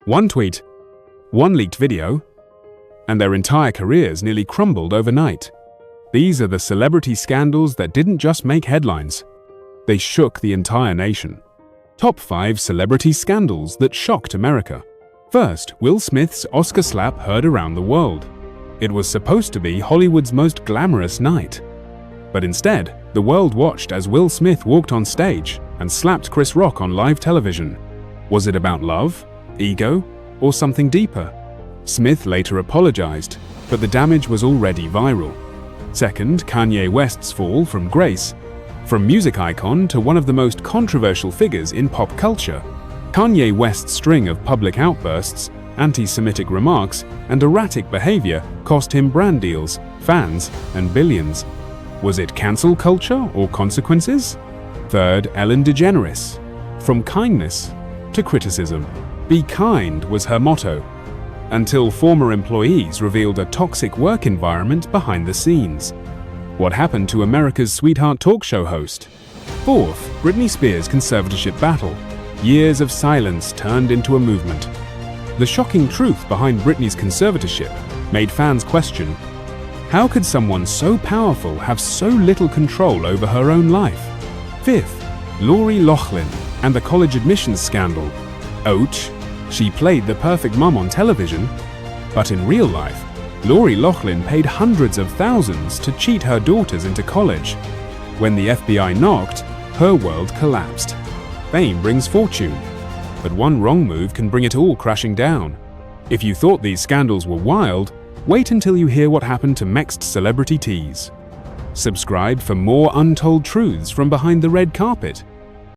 One tweet, one leaked video, and their entire careers nearly crumbled overnight. These are the celebrity scandals that didn't just make headlines. They shook the entire nation. Top 5 celebrity scandals that shocked America. First, Will Smith's Oscar slap heard around the world. It was supposed to be Hollywood's most glamorous night. But instead, the world watched as Will Smith walked on stage and slapped Chris Rock on live television. Was it about love, ego, or something deeper? Smith later apologized, but the damage was already viral. Second, Kanye West's fall from grace. From music icon to one of the most controversial figures in pop culture, Kanye West's string of public outbursts, anti-Semitic remarks, and erratic behavior cost him brand deals, fans, and billions. Was it cancel culture or consequences? Third, Ellen DeGeneres. From kindness to criticism. Be kind was her motto, until former employees revealed a toxic work environment behind the scenes. What happened to America's sweetheart talk show host? Fourth, Britney Spears' conservatorship battle. Years of silence turned into a movement. The shocking truth behind Britney's conservatorship made fans question, how could someone so powerful have so little control over her own life? Fifth, Lori Loughlin and the college admissions scandal. Ouch! She played the perfect mum on television, but in real life, Lori Loughlin paid hundreds of thousands to cheat her daughters into college. When the FBI knocked, her world collapsed. Fame brings fortune, but one wrong move can bring it all crashing down. If you thought these scandals were wild, wait until you hear what happened to next celebrity tease. Subscribe for more untold truths from behind the red carpet.